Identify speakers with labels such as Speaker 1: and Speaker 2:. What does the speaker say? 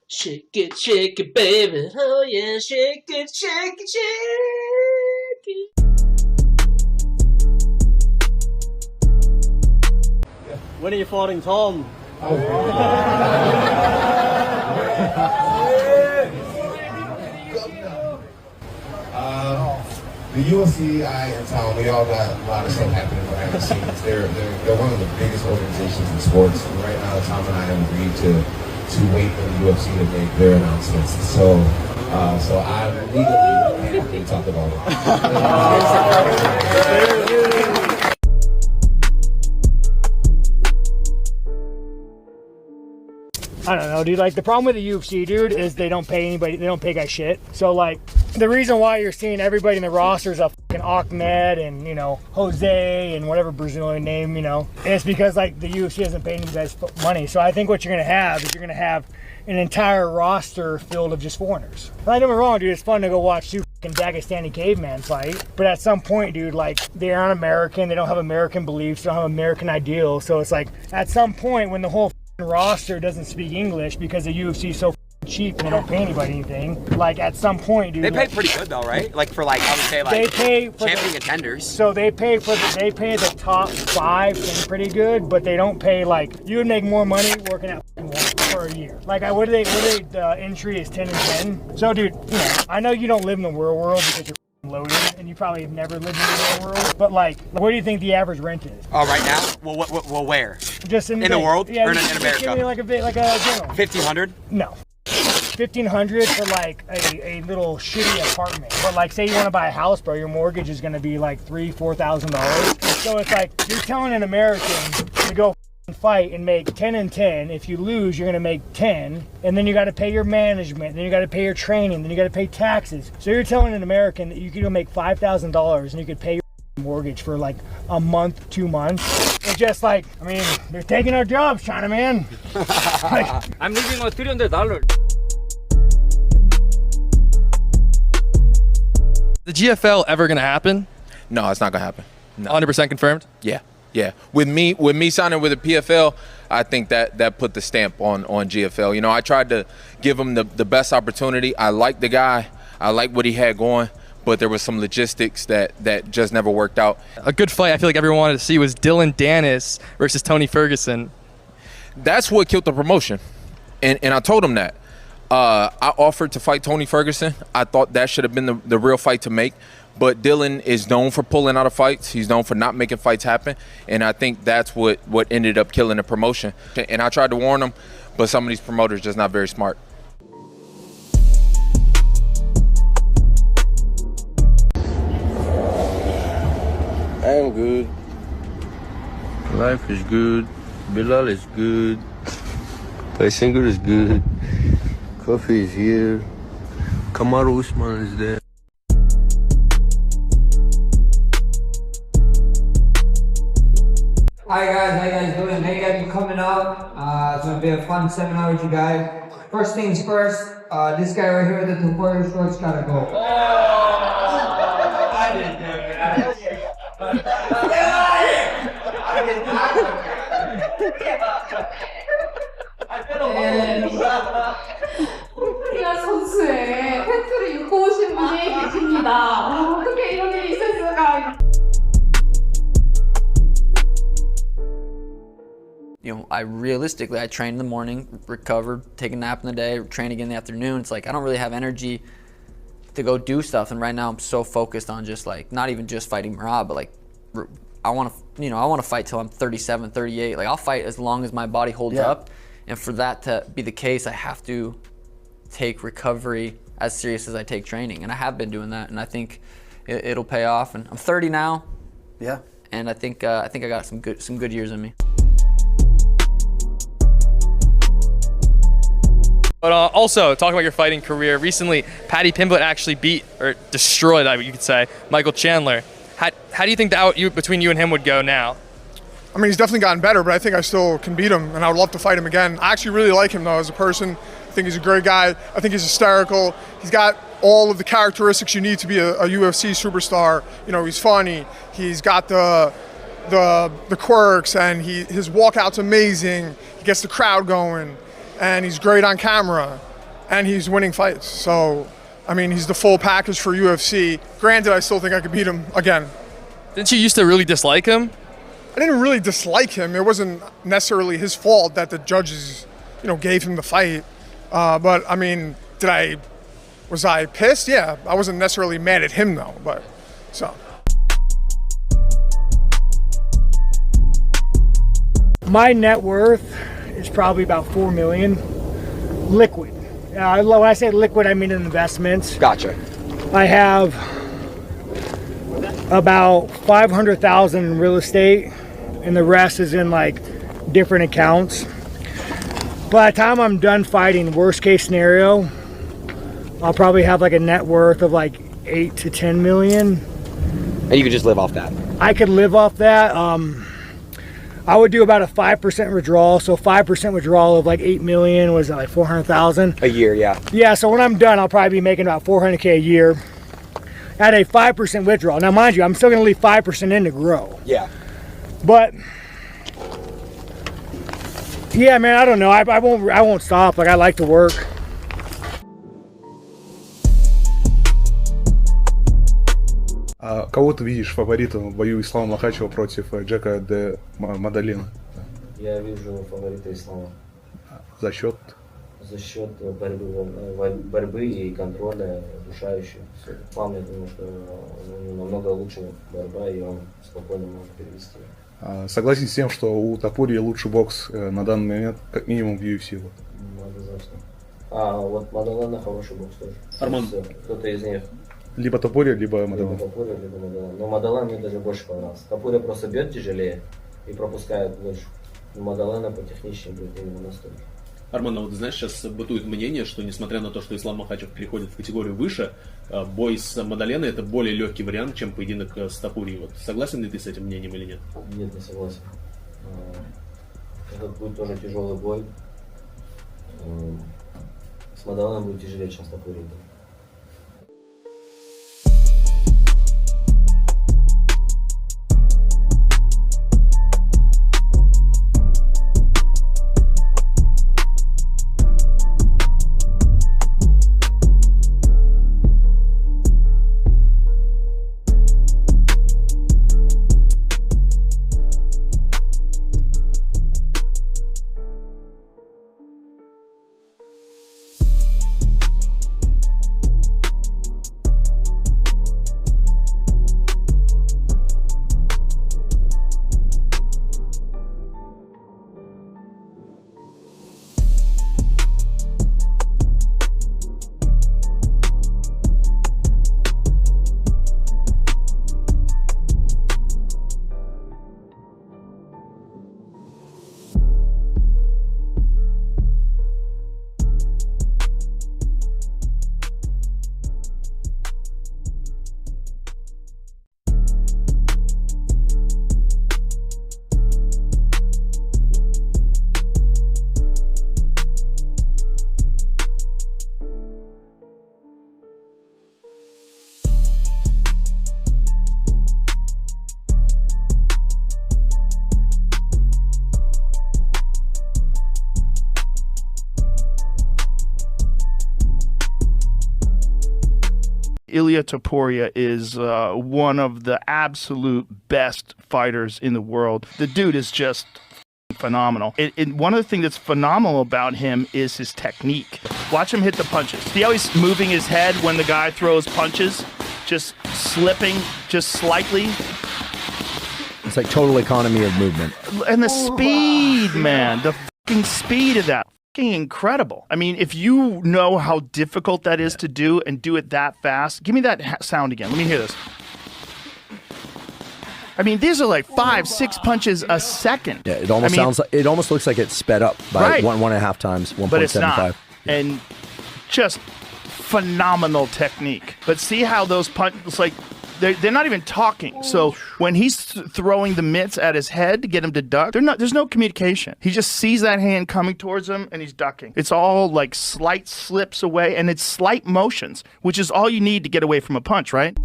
Speaker 1: Shake it, baby. Oh yeah, shake it, shake it, shake it.
Speaker 2: When are you fighting Tom?
Speaker 3: The UFC, and Tom, we all got a lot of stuff happening behind the scenes. They're one of the biggest organizations in sports. And right now, Tom and I have agreed to wait for the UFC to make their announcements. So I legally can't really talk about it.
Speaker 4: I don't know, dude. Like, the problem with the UFC, dude, is they don't pay anybody. They don't pay guys shit. So, like, the reason why you're seeing everybody in the roster is a fucking Ahmed and, you know, Jose and whatever Brazilian name, you know, it's because, like, the UFC isn't paying these guys money. So I think what you're going to have is you're going to have an entire roster filled of just foreigners. Like, don't get me wrong, dude. It's fun to go watch two fucking Dagestani caveman fight. But at some point, dude, like, they aren't American. They don't have American beliefs. They don't have American ideals. So it's like, at some point, when the whole roster doesn't speak English because the UFC is so cheap and they don't pay anybody anything, like, at some point, dude,
Speaker 5: they pay pretty good though, right? Like, for, like, I would say, like,
Speaker 4: they pay for
Speaker 5: champion contenders.
Speaker 4: So they pay the top 5 thing pretty good, but they don't pay, like, you would make more money working at for a year. Like, what do they the entry is 10 and 10. So, dude, you know, I know you don't live in the real world because you're loaded, and you probably have never lived in the real world. But, like, what do you think the average rent is?
Speaker 5: Oh, right now? Well, where?
Speaker 4: Just in
Speaker 5: the world?
Speaker 4: Yeah,
Speaker 5: or in
Speaker 4: America? Give me like a general.
Speaker 5: 1,500?
Speaker 4: No. 1,500 for, like, a little shitty apartment. But, like, say you want to buy a house, bro, your mortgage is going to be like $3,000-$4,000. So it's like, you're telling an American to go fight and make 10 and 10. If you lose, you're going to make 10, and then you got to pay your management, then you got to pay your training, then you got to pay taxes. So you're telling an American that you could go make $5,000 and you could pay your mortgage for like a month, 2 months. It's just like, I mean, they're taking our jobs, China man. Like,
Speaker 2: I'm leaving on $300.
Speaker 6: The GFL ever gonna happen?
Speaker 7: No, it's not gonna happen. No.
Speaker 6: 100% confirmed?
Speaker 7: Yeah. With me signing with the PFL, I think that put the stamp on GFL. You know, I tried to give him the best opportunity. I like the guy. I like what he had going, but there was some logistics that just never worked out.
Speaker 6: A good fight I feel like everyone wanted to see was Dillon Danis versus Tony Ferguson.
Speaker 7: That's what killed the promotion, and I told him that. I offered to fight Tony Ferguson. I thought that should have been the real fight to make. But Dillon is known for pulling out of fights. He's known for not making fights happen. And I think that's what ended up killing the promotion. And I tried to warn him, but some of these promoters just not very smart.
Speaker 8: I am good. Life is good. Bilal is good. Paysangur is good. Coffee is here. Kamaru Usman is there.
Speaker 9: Hi guys, how you guys doing? Hey guys, you coming up. It's gonna be a fun seminar with you guys. First things first, this guy right here with the Topuria shorts gotta go. I didn't do it.
Speaker 10: 토프리아 선수의 팬투를 입고 오신 분이 계십니다. 어떻게 이런 일이 있을 수가?
Speaker 11: You know, I train in the morning, recover, take a nap in the day, train again in the afternoon. It's like I don't really have energy to go do stuff, and right now I'm so focused on just like not even just fighting Merab, but like I want to fight till I'm 37, 38. Like I'll fight as long as my body holds up, and for that to be the case, I have to take recovery as serious as I take training, and I have been doing that, and I think it'll pay off. And I'm 30 now, and I think I got some good years in me.
Speaker 6: But also, talking about your fighting career, recently Paddy Pimblett actually beat, or destroyed, you could say, Michael Chandler. How do you think between you and him would go now?
Speaker 12: I mean, he's definitely gotten better, but I think I still can beat him, and I would love to fight him again. I actually really like him, though, as a person. I think he's a great guy. I think he's hysterical. He's got all of the characteristics you need to be a UFC superstar. You know, he's funny. He's got the quirks, and his walkout's amazing. He gets the crowd going. And he's great on camera. and he's winning fights. So, I mean, he's the full package for UFC. Granted, I still think I could beat him again.
Speaker 6: Didn't you used to really dislike him?
Speaker 12: I didn't really dislike him. It wasn't necessarily his fault that the judges, gave him the fight. But I mean, was I pissed? Yeah, I wasn't necessarily mad at him though. But so.
Speaker 4: My net worth is probably about $4 million, liquid. When I say liquid, I mean investments.
Speaker 5: Gotcha.
Speaker 4: I have about $500,000 in real estate, and the rest is in like different accounts. By the time I'm done fighting, worst case scenario, I'll probably have like a net worth of like 8 to 10 million.
Speaker 5: And you could just live off that.
Speaker 4: I could live off that. I would do about a 5% withdrawal. So 5% withdrawal of like 8 million was like 400,000
Speaker 5: a year. Yeah.
Speaker 4: Yeah. So when I'm done, I'll probably be making about 400K a year at a 5% withdrawal. Now, mind you, I'm still going to leave 5% in to grow.
Speaker 5: Yeah.
Speaker 4: But yeah, man, I don't know. I won't stop. Like, I like to work.
Speaker 13: А кого ты видишь фаворитом в бою Ислама Макхачева против Джека де Мадалина?
Speaker 1: Я вижу фаворита Ислама.
Speaker 13: За счет?
Speaker 1: За счет борьбы и контроля, удушающего. Ислам, я думаю, что намного лучше борьба, и он спокойно может перевести.
Speaker 13: Согласен с тем, что у Топурии лучший бокс на данный момент, как минимум в UFC?
Speaker 1: Однозначно. Вот Мадалена хороший бокс тоже.
Speaker 13: Арман.
Speaker 1: Кто-то из них.
Speaker 13: Либо Топурия, либо Мадален.
Speaker 1: Либо Топурия, либо Мадален. Но Мадален мне даже больше понравился. Топурия просто бьет тяжелее и пропускает больше. Мадалена потехничнее будет именно настолько.
Speaker 14: Арман, вот знаешь, сейчас бытует мнение, что несмотря на то, что Ислам Макхачев переходит в категорию выше, бой с Мадаленой это более легкий вариант, чем поединок с Топурией. Вот согласен ли ты с этим мнением или нет?
Speaker 1: Нет, не согласен. Это будет тоже тяжелый бой. С Мадаленой будет тяжелее, чем с Топурией.
Speaker 15: Ilia Topuria is one of the absolute best fighters in the world. The dude is just phenomenal. One of the things that's phenomenal about him is his technique. Watch him hit the punches. See how he's moving his head when the guy throws punches? Just slipping, just slightly.
Speaker 16: It's like total economy of movement.
Speaker 15: And the speed, man. The fucking speed of that. Incredible. I mean, if you know how difficult that is to do and do it that fast, give me that sound again. Let me hear this. I mean, these are like 5, 6 punches a second.
Speaker 16: Yeah, it almost sounds like, it almost looks like it's sped up by 1.5 times, 1.75.
Speaker 15: But it's not. And just phenomenal technique. But see how those punches, like, they're not even talking. So when he's throwing the mitts at his head to get him to duck, there's no communication. He just sees that hand coming towards him and he's ducking. It's all like slight slips away and it's slight motions, which is all you need to get away from a punch, right?